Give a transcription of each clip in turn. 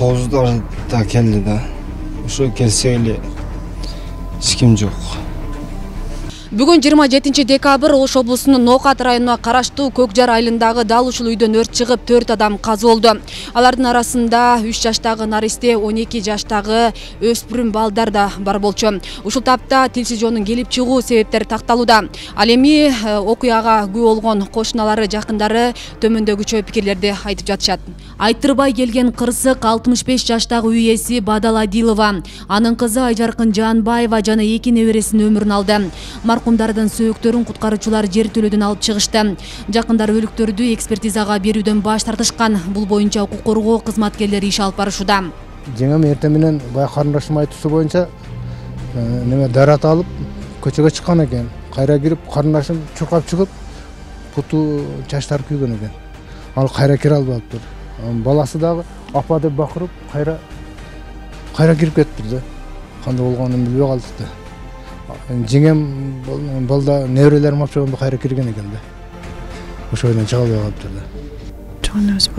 9'da da keldi da. Ошо келсе эле эч ким жок. Бүгүн 27 декабрь Ош облусунун Ноокат районуна караштуу Көкжар айылындагы дал ушул үйдөн өрт чыгып 4 адам каза болду. Алардын арасында 3 жаштагы наристе, 12 жаштагы өспүрүм балдар да бар болчу. Ушул тапта Тилсиз жоонун келип чыгуу себептери такталууда. Ал эми окуяга күбө болгон кошуналары, жакындары төмөндөгүчө пикирлерди айтып жатышат. Айтырбай келген кырсык 65 жаштагы үй ээси Бадал Адилова, анын кызы Айжаркын Жанбаева жана 2 небересинин өмүрүн алды. Маркумдардын сөөктөрүн куткаруучулар жер төлөөдөн алып чыгышты. Жакындары өлүктөрдү экспертизага берүүдөн баш тартышкан. Бул боюнча укук коргоо кызматкерлери иш алып барышууда. Жеңем эртең менен бая карындашым айтуусу боюнча дарат алып көчөгө чыккан экен. Кайра кирип карындашым чуркап чыгып, буту чачтары күйгөн экен. Ал кайра кире албаптыр. Баласы дагы апа деп бакырып, кайра кирип кетиптир да. Кандай болгонун билбей калдык да. Жеңем балда неберелерим алып чыгып кайра кирген экен да. Ошо менен чыга албай калыптыр да. Чоңубуз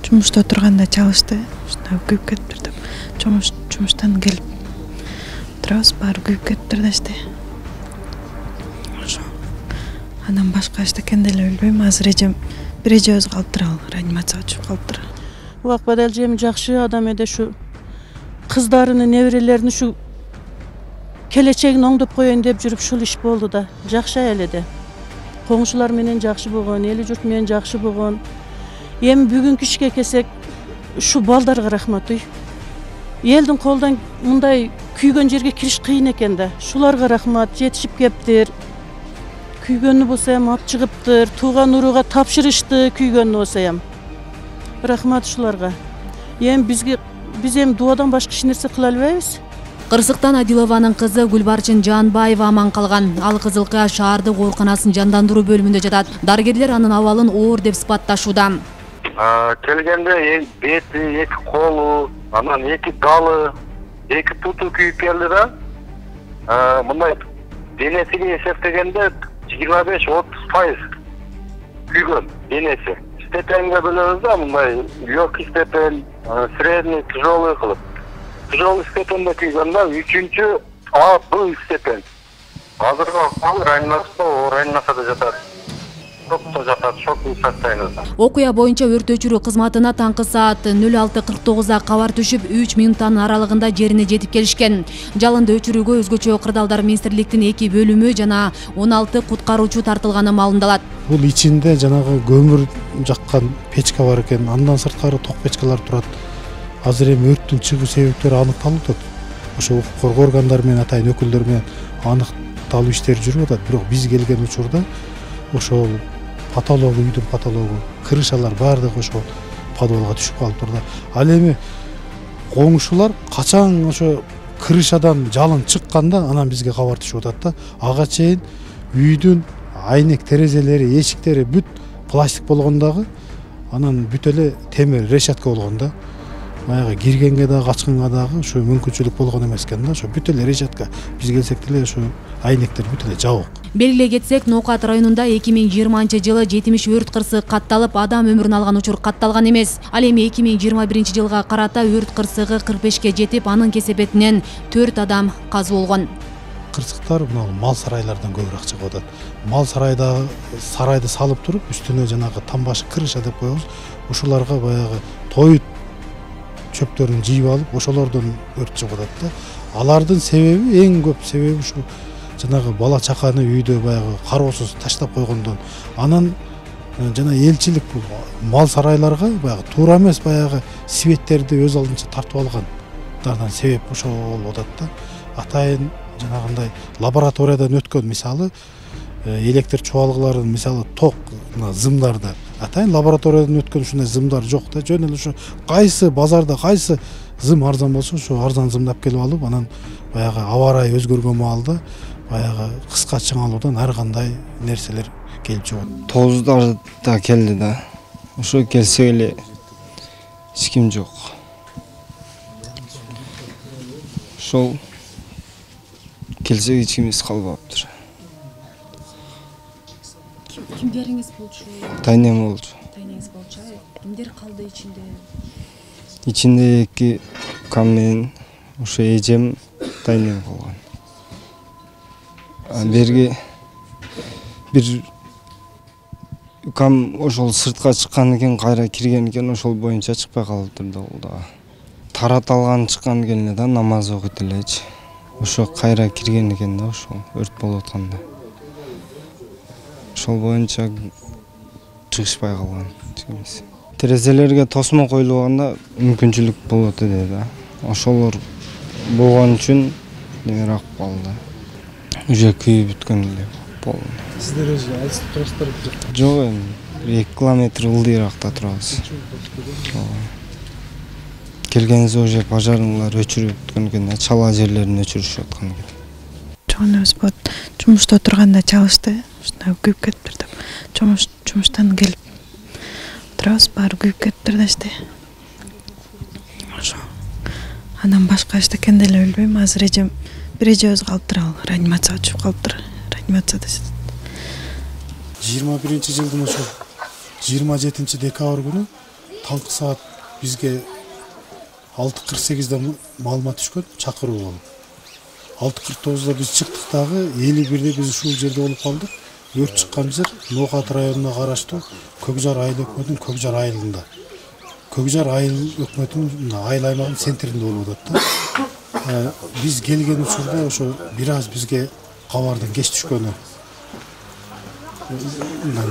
жумушта отурганда чалышты. Ушунда күйүп кетиптир деп. Жумуштан келип турабыз, баары күйүп кетиптир да иште. Ошо. Андан башка эчтекен деле билбейм. Азыр эжем бир эже өзү калыптыр, ал реанимацияга түшүп калыптыр. Убак Бадал эжем жакшы адам эде, ушу кыздарынын, неберелеринин ушу келечегин оңдоп коеюн деп жүрүп ушул иш болду да. Жакшы аял эде. Коңшулар менен жакшы болгон, эли журт менен жакшы болгон. Эми бүгүнкү ишке келсек, ушу балдарга рахмат. Элдин колдон мындай күйгөн жерге кириш кыйын экен да. Шуларга рахмат, жетишип кептир. Күйгөнү болсо эми алып чыгыптыр, тууган урууга тапшырышты күйгөнү болсо эми. Рахмат ушуларга. Эми биз эми дубадан башка эч нерсе кыла албайбыз. Кырсыктан Адилованын кызы Гүлбарчын Жанбаева аман калган. Ал Кызылкая шаардык ооруканасын жандандыруу бөлүмүндө жатат. Дарыгерлер анын абалын оор деп сыпатташууда. Келгенде бети, 2 колу, анан 2 далы, 2 туту күйүп келди да. Мындай денесине эсептегенде 25-30% күйгөн денеси. Степенге бөлөбүз да, мындай легкий степень, средний, тяжелый кылып. Тяжелый степенде күйгөн да, 3-чү А, Б степень. Азыркы реанимацияда жатат. Шоктуу состоянияда. Окуя боюнча өрт өчүрүү кызматына таңкы саат 06:49 кабар түшүп, 3 минуттан аралыгында жерине жетип келишкен. Жалынды өчүрүүгө өзгөчө кырдаалдар министрликтин 2 бөлүмү жана 16 куткаруучу тартылганы маалымдалат. Бул ичинде жанагы көмүр жаккан печка бар экен, андан сырткары ток печкалар турат. Азыр эми өрттүн чыгуу себептери аныкталып атат. Ошо укук коргоо органдары менен атайын өкүлдөр менен аныкталуу иштери жүрүп атат. Бирок биз келген учурда ошол патологу, үйдүн патологу, крышалар баардыгы ошол подвалга түшүп калыптыр да. Ал эми коңшулар качан ошо крышадан жалын чыкканда анан бизге кабар түшүп атат да. Ага чейин үйдүн айнек терезелери, эшиктери бүт пластик болгондагы, анан бүт эле темир решетка болгон да. Баягы киргенге дагы, качканга дагы ошо мүмкүнчүлүк болгон эмес экен да. Ошо бүт эле решетка. Биз келсек деле ошо айнектер бүт эле жабык. Белгилей кетсек, Ноокат районунда 2020-жылы 70 өрт кырсыгы катталып, адам өмүрүн алган учур катталган эмес. Ал эми 2021-жылга карата өрт кырсыгы 45ке жетип, анын кесепетинен 4 адам каза болгон. Кырсыктар мал сарайлардан көбүрөөк чыгып атат. Мал сарайды салып туруп, үстүнө жанагы тамбашы крыша деп коебуз. Ушуларга баягы тоют чөптөрүн жийип алып, ошолордон өрт чыгып атат да. Алардын себеби, эң көп себеби ушу жанагы бала чаканы үйдө баягы кароосуз таштап койгондон. Анан жана элчилик бул мал сарайларга баягы туура эмес баягы светтерди өз алдынча тартып алгандардан себеп ошол болуп атат да. Атайын жанагындай лабораториядан өткөн, мисалы электр чубалгыларын, мисалы ток зымдарда атайын лабораториядан өткөн ушундай зымдар жок да. Жөн эле ушу кайсы базарда кайсы зым арзан болсо, ошо арзан зымдап келип алып, анан баягы аба ырайы өзгөргөн маалда баягы кыска чыңалуудан ар кандай нерселер келип чыгат. 9'da da keldi da. Ошо келсе эле эч ким жок. Ошол келсе эч ким эс калбаптыр. Кимдериңиз болчу? Тайнем болчу. Тайнеңиз болчу. Кимдер калды ичинде? ичинде 2 кам менен ошо эжем дайнем калган. Берги бир кам ошол сыртка чыккан экен, кайра кирген экен, ошол боюнча чыкпай калыптыр да ол дагы. Тараталган чыккан экен эле да, намаз окуйт элечи. Ошо кайра кирген экен да, ошол өрт болуп атканда. Ошол боюнча чыгышпай калган. Терезелерге тосмо коюлганда мүмкүнчүлүк болот эле да. Ошолор болгон үчүн немерак болду. Уже күйүп бүткөн эле болду. Сиздер өзү алыстап турасыздар? Жок, эми 2 километр ылдыйракта турабыз. Келгенибизде уже пожарныйлар өчүрүп бүткөн экен, чала жерлерин өчүрүшүп аткан экен. Чоңунубуз болот. Жумушта отурганда чалышты. Ушундай күйүп кетиптир деп. Жумуштан келип турабыз, баары күйүп кетиптир да иште. Ошо. Андан башка эчтекен деле билбейм. Азыр эжем бир эжебиз калыптыр, ал реанимацияга түшүп калыптыр. Реанимацияда 21-жылдын ошо 27 декабрь күнү таңкы саат бизге 6:48-де маалымат түшкөн, чакыруу болуп. 6:49-да биз чыктык дагы, 51-де биз ушул жерде болуп калдык. Өрт чыккан жер Ноокат районуна караштуу Көкжар айыл өкмөтүнүн Көкжар айылында. Көкжар айыл өкмөтүнүн айыл аймагынын центринде болуп атат да. Биз келген учурда ошо бир аз бизге кабардын кеч түшкөнү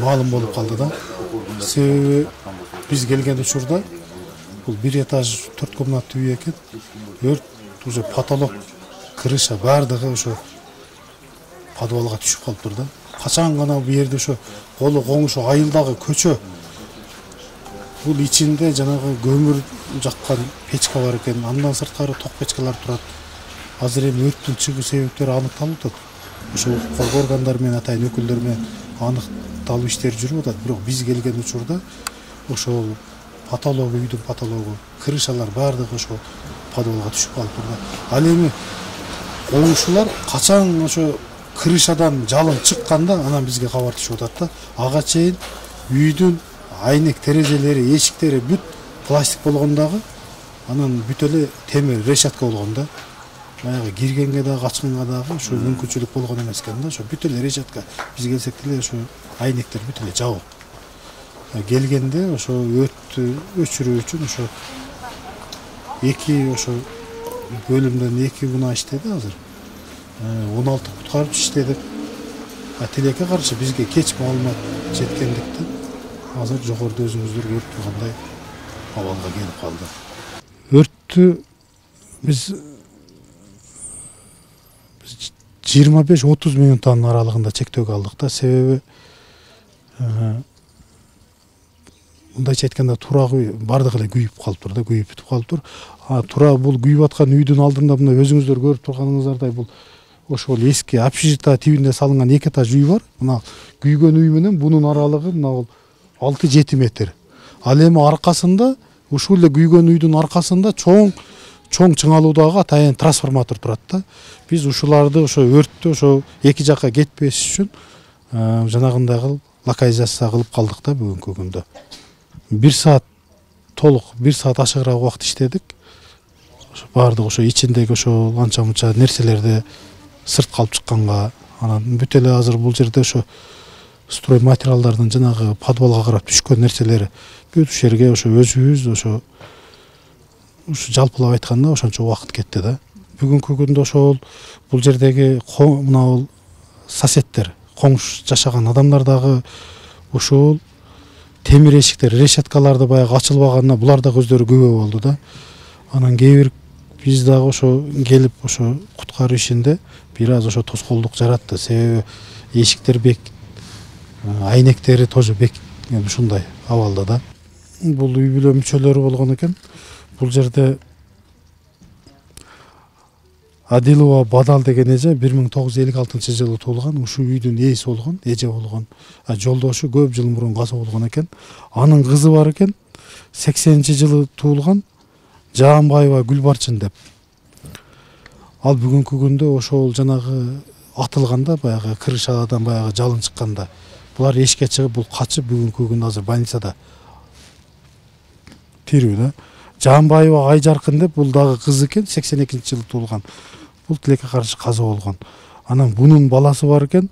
маалым болуп калды да. Себеби биз келген учурда бул 1 этаж 4 комнаттуу үй экен. Өрт уже потолок, крыша баардыгы ошо подвалга түшүп калыптыр да. Качан гана бу жерде ошо колу коңшу айылдагы көчө бул ичинде жанагы көмүр жаккан печка бар экен. Андан сырткары ток печкалар турат. Азыр эми өрттүн чыгуу себептери аныкталып атат. Ошо укук органдар менен атайын өкүлдөр менен аныкталуу иштери жүрүп атат. Бирок биз келген учурда ошол потологу, үйдүн потологу, крышалар баардыгы ошо подвалга түшүп калыптыр да. Ал эми коңшулар качан ошо крышадан жалын чыкканда анан бизге кабар түшүп атат да. Ага чейин үйдүн айнек терезелери, эшиктери бүт пластик болгондагы, анан бүт эле темир решетка болгон да. Баягы киргенге дагы, качканга дагы ошо мүмкүнчүлүк болгон эмес экен да. Ошо бүт эле решетка, биз келсек деле ошо айнектер бүт эле жабык. Келгенде ошо өрттү өчүрүү үчүн ошо 2 ошо бөлүмдөн 2 гана иштеди азыр. 16 куткарчы иштедик. Тилекке каршы бизге кеч маалымат жеткендиктен азыр жогоруда өзүңүздөр көрүп тургандай абалга келип калды. Өрттү биз 25-30 минуттан аралыгында чектөөгө алдык да. Себеби мындайча айтканда турагы бардыгы эле күйүп калыптыр да, күйүп бүтүп калыптыр. Тура бул күйүп аткан үйдүн алдында мына өзүңүздөр көрүп турганыңыздардай бул ошол эски общежитие тибинде салынган 2 этаж үй бар. Мына күйгөн үй менен бунун аралыгы мына 6-7 метр. Ал эми аркасында ушул эле күйгөн үйдүн аркасында чоң чыңалуудагы атайын трансформатор турат да. Биз ушуларды ошо өрттү ошо эки жакка кетпеш үчүн жанагындай локализация кылып калдык да бүгүнкү күндө. 1 саат толук, 1 саат ашыгыраак убакыт иштедик. Баардык ошо ичиндеги ошо анча мынча нерселерди сыртка алып чыкканга, анан бүт эле азыр бул жерде ошо строй материалдардын жанагы подвалга карап түшкөн нерселери бүт ушул жерге ошо өзүбүз ошо жалпылап айтканда ошончо убакыт кетти да. Бүгүнкү күндө ошол бул жердеги мына соседтер, коңшу жашаган адамдар дагы ошол темир эшиктер, решеткаларды баягы ачылбаганына булар да өздөрү күбө болду да. Анан кээ бир биз дагы ошо келип ошо куткаруу ишинде бир аз ошо тоскоолдук жаратты. Себеби эшиктер бек, айнектери тоже бек ушундай абалда да. Бул үй бүлө мүчөлөрү болгон экен. Бул жерде Адилова Бадал деген эже 1956-жылы туулган, ушул үйдүн ээси болгон, эже болгон. Жолдошу көп жыл мурун каза болгон экен. Анын кызы бар экен, 80-жылы туулган, Жаамбаева Гүлбарчын деп. Ал бүгүнкү күндө ошол жанагы атылганда, баягы крышадан баягы жалын чыкканда, булар эшикке чыгып, бул качып бүгүнкү күндө азыр больницада тирүү да. Жаанбаева Айжаркын деп, бул дагы кыз экен, 82-жылы туулган. Бул тилекке каршы каза болгон. Анан бунун баласы бар экен,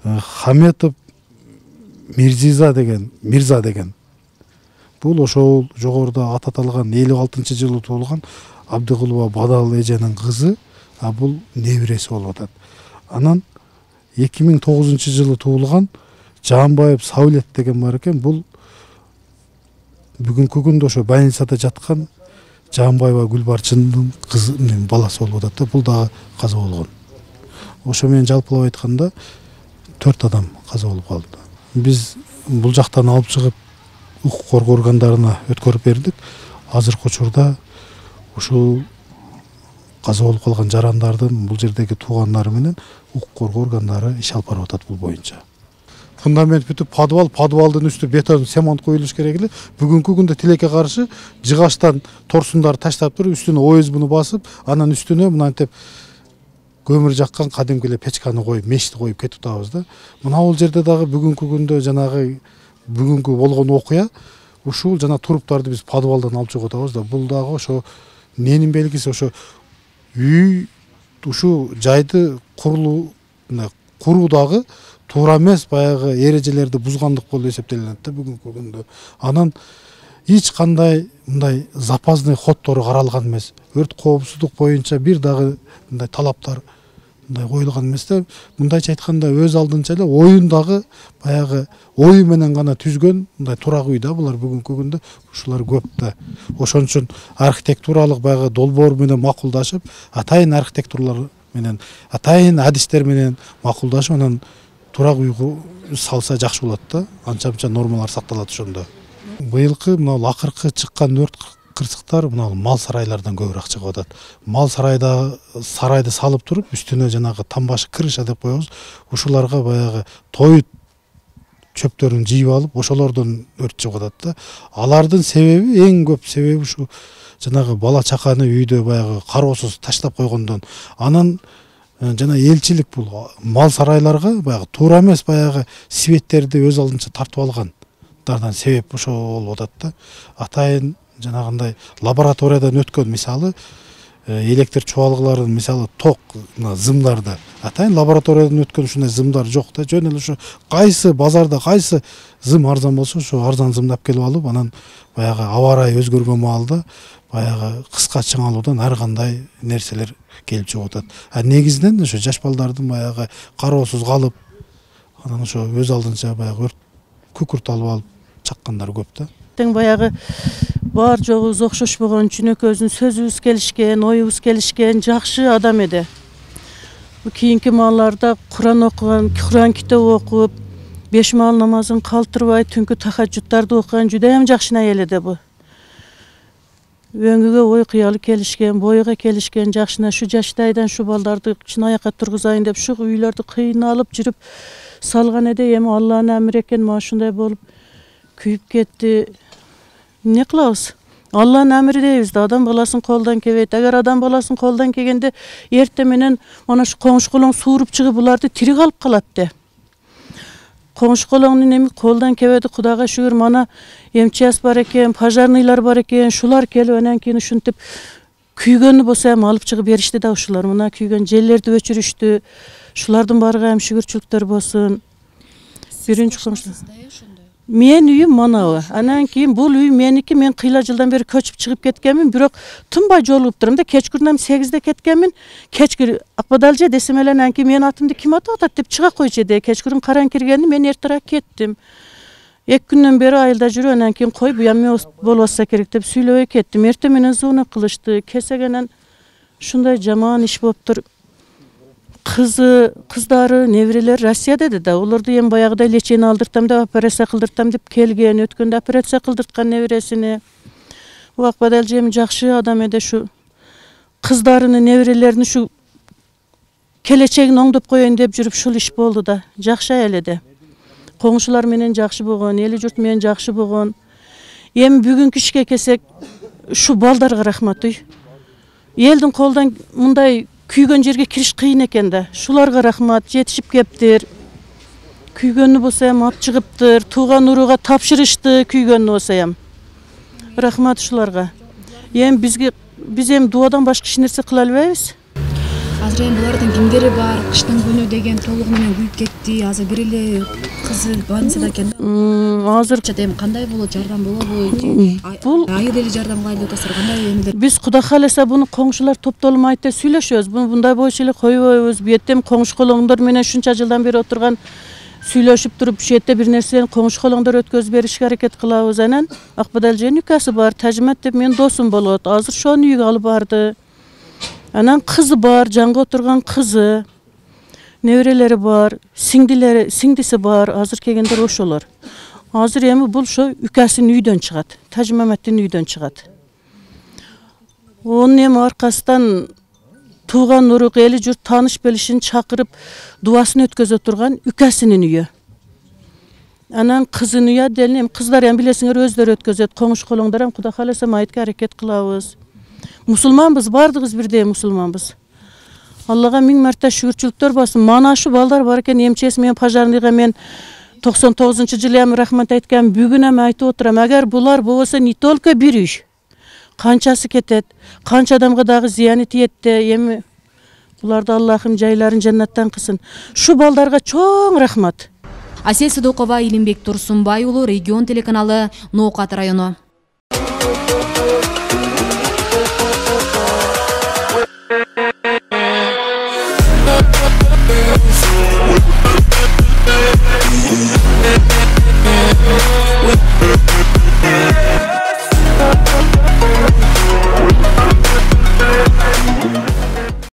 Хаметов Мирза деген. Бул ошол жогоруда аты аталган 56-жылы туулган Абдыкулова Бадал эженин кызы, а бул небереси болуп атат. Анан 2009-жылы туулган Жаанбаев Саулет деген бар экен. Бул бүгүнкү күндө ошо больницада жаткан Жаанбаева Гүлбарчындын кызынын баласы болуп атат. Бул дагы каза болгон. Ошо менен жалпылап айтканда 4 адам каза болуп калды. Биз бул жактан алып чыгып укук коргоо органдарына өткөрүп бердик. Азыркы учурда ушул каза болуп калган жарандардын бул жердеги туугандары менен укук коргоо органдары иш алып барып атат бул боюнча. Фундамент бүтүп подвалдын үстү бетон цемент коюлуш керек эле. Бүгүнкү күндө тилекке каршы жыгачтан торсундар таштап туруп, үстүнө ОСБ-ны басып, анан үстүнө мынантип көмүр жаккан кадимки эле печканы коюп, мешти коюп кетип атабыз да. Мына бул жерде дагы бүгүнкү күндө жанагы бүгүнкү болгон окуя ушул жана туруптарды биз подвалдан алып чыгып атабыз да. Бул дагы ошо ненин белгиси, ошо үй ушу жайды куруу дагы туура эмес, баягы эрежелерди бузгандык болуп эсептелинет да бүгүнкү күндө. Анан эч кандай мындай запасный ходдору каралган эмес. Өрт коопсуздук боюнча бир дагы мындай талаптар мындай коюлган эмес да. Мындайча айтканда өз алдынча эле оюн дагы баягы ою менен гана түзгөн мындай турак үй да булар бүгүнкү күндө ушулар көп да. Ошон үчүн архитектуралык баягы долбоор менен макулдашып, атайын архитектурлар менен, атайын адистер менен макулдашып, анан турак уйгу салса жакшы болот да. Анча-мынча нормалар сакталат ошондо. Быйылкы мына акыркы чыккан өрт кырсыктар мына мал сарайлардан көбүрөөк чыгып атат. Мал сарайды салып туруп, үстүнө жанагы тамбашы крыша деп коебуз. Ушуларга баягы тоют чөптөрүн жийип алып, ошолордон өрт чыгып атат да. Алардын себеби, эң көп себеби ушу жанагы бала чаканы үйдө баягы кароосуз таштап койгондон. Анан жана элчилик бул мал сарайларга баягы туура эмес баягы светтерди өз алдынча тартып алгандардан себеп ошол болуп атат да. Атайын жанагындай лабораториядан өткөн, мисалы электр чубалгыларын, мисалы ток зымдарды атайын лабораториядан өткөн ушундай зымдар жок да. Жөн эле ушу кайсы базарда кайсы зым арзан болсо ошо арзан зымдап келип алып, анан баягы аба ырайы өзгөргөн маалда баягы кыска чыңалуудан ар кандай нерселер келип чыгып атат. Негизинен ошо жаш балдардын баягы кароосуз калып, анан ошо өз алдынча баягы өрт күкүрт алып алып чаккандар көп да. Тең баягы бар жогубуз окшошпогон, чүнөкөбүздүн сөзүбүз келишкен, оюбуз келишкен жакшы адам эди. Кийинки маалларда Куран окуган, Куран китеп окуп, 5 маал намазын калтырбай, түнкү тахажжуттарды окуган жудайым жакшы аел эди бу. Өңгүгө ой кыялы келишкен, бойго келишкен жакшына шу жаштайдан шу балдарды чынаякка тургузайын деп шу үйлөрдү кыйналып жүрүп салган эди. Эми Алланын амри экен, мына ушундай болуп күйүп кетти. Не кылабыз? Алланын амри дейбиз да, адам баласын колдон келбейт. Агар адам баласын колдон келгенде эртең менен мана шу коңшу колоң сууруп чыгып буларды тирик алып калат де. Коңшу колоңдун эми колдон келбеди, Кудайга шүгүр, мана МЧС бар экен, пожарныйлар бар экен, шулар келип анан кийин ушинтип күйгөнү болсо эми алып чыгып беришти да ушулар. Мына күйгөн жерлерди өчүрүштү. Шулардын баарыга эми шүгүрчүлүктөр болсун. Биринчи коңшу. Мен үйүм манабы. Анан кийин бул үй меники, мен кыйла жылдан бери көчүп чыгып кеткенмин, бирок тынбай жолугуп турам да. Кечкүрүнөн 8-де кеткенмин. Кечкүр Акбадалже десем эле, анан кийин менин атымды ким атап атат деп чыга койчу эди. Кечкүрүн караң киргенди, мен эртерээк кеттим. 2 күндөн бери айылда жүрүп, анан кийин кой буя эме болбосо керек деп сүйлөбөй кеттим. Эртең менен звонок кылышты. Кесегенен ушундай жаман иш болуптур. Кыздары, неберелер Россияда деди да. Олорду эми баягыдай лечение алдыртам деп, операция кылдыртам деп келген. Өткөндө операция кылдырткан небересине. Бул Акбадалже эми жакшы адам эди, шу кыздарынын, неберелерин ушу келечегин оңдоп коеюн деп жүрүп ушул иш болду да. Жакшы аел эди. Коңшулар менен жакшы болгон, эли журт менен жакшы болгон. Эми бүгүнкү ишке келсек, ушу балдарга рахмат уй. Элдин колдон мындай күйгөн жерге кириш кыйын экен да. Шуларга рахмат, жетишип кептир. Күйгөнү болсо эми алып чыгыптыр, тууган урууга тапшырышты күйгөнү болсо эми. Рахмат ушуларга. Эми биз эми дубадан башка эч нерсе кыла албайбыз. Азыр эми булардын кимдери бар? Кыштын күнү деген толугу менен күйүп кетти. Азыр бир эле кызы больницада экен. Азыр эми кандай болот? Жардам болобу? Бул Айыл эли жардам кылайлы деп атасыздар. Кандай эмелер? биз Кудай кааласа буну коңшулар топтолуп айтып сүйлөшөбүз. Буну мындай боюнча эле койбойбуз. Бу жерде коңшу колоңдор менен шунча жылдан бери отурган сүйлөшүп туруп, бу жерде бир нерсени коңшу колоңдор өткөзүп беришке аракет кылабыз. Анан Акбадал эженин үкасы бар, Тажимат деп менин досум болот. Азыр ошонун үйгө алып барды. Анан кызы бар, жанга отурган кызы, неберелери бар, сиңдиси бар, азыр келгендер ошолор. Азыр эми бул ошо үкасынын үйдөн чыгат, Тажимаматтын үйдөн чыгат. Онун эми аркасынан тууган урук, эли журт тааныш белишин чакырып, дубасын өткөзө турган үкасынын үйү. Анан кызынын үйү деле эми кыздар эми билесиңер өздөрү өткөзөт, коңшу колоңдор эми Кудай кааласа майтка аракет кылабыз. Мусулманбыз, бардыгыбыз бирдей мусулманбыз. Аллага миң марта шүгүрчүлүктөр болсун. Мана ушу балдар бар экен, эмчеси мен пожарныйга мен 99-жылы эми рахмат айткам, бүгүн эми айтып отурам. Агар булар болбосо не только бир үй, канчасы кетет, канча адамга дагы зыяны тиет да, эми буларды Аллахым жайларын жаннаттан кылсын. Шу балдарга чоң рахмат. Асель Сыдыкова, Илимбек Турсунбай уулу, Регион телеканалы, Ноокат району. With